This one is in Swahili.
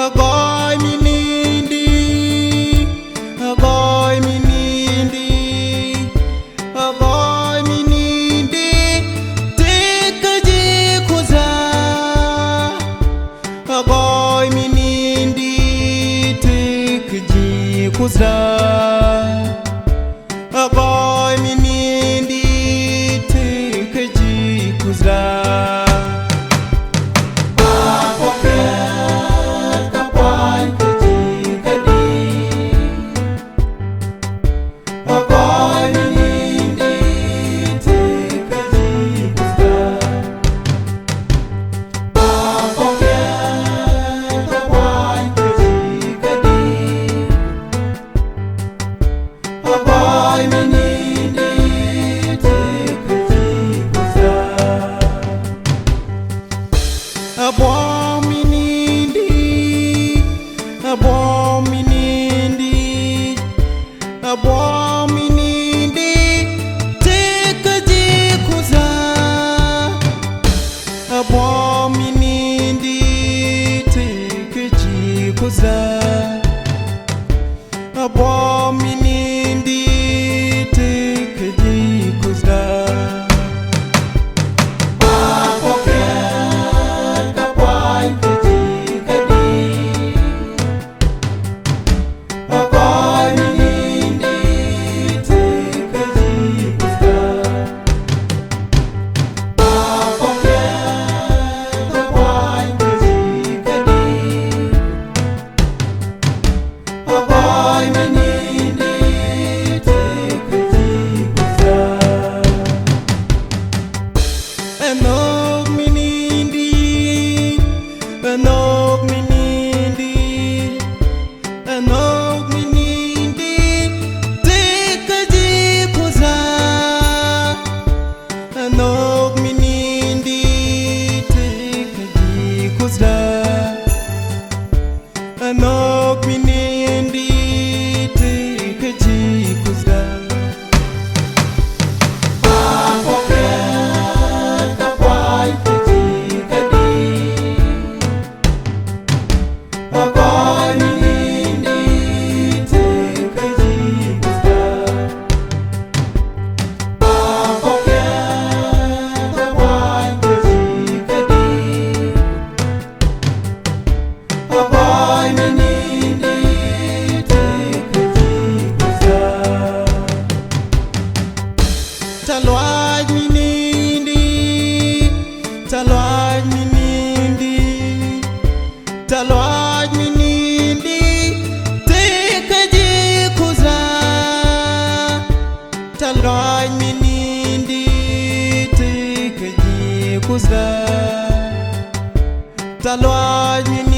Agoy minindi tikaji kuzra Agoy kapai kaji kadi Agoy minindi tikaji kuzra Agoy kapai kaji kadi Agoy minindi tikaji kuzra Agoy minindi Agoy minindi Agoy minindi tikaji kuzra Agoy minindi tikaji kuzra Agoy minindi tikaji kuzra Agoy kapai kaji kadi Agoy minindi tikaji kuzra Agoy kapai kaji kadi Agoy minindi tikaji kuzra Enog minindi Enog minindi Enog minindi tikaji kuzra Enog minindi tikaji kuzra Enog minindi tikaji kuzra Agoy kapai kaji kadi Agoy minindi tikaji kuzra Agoy kapai kaji kadi Agoy minindi tikaji kuzra Talwaj minindi Talwaj minindi Talwaj minindi tikaji kuzra Talwaj minindi tikaji kuzra Talwaj minindi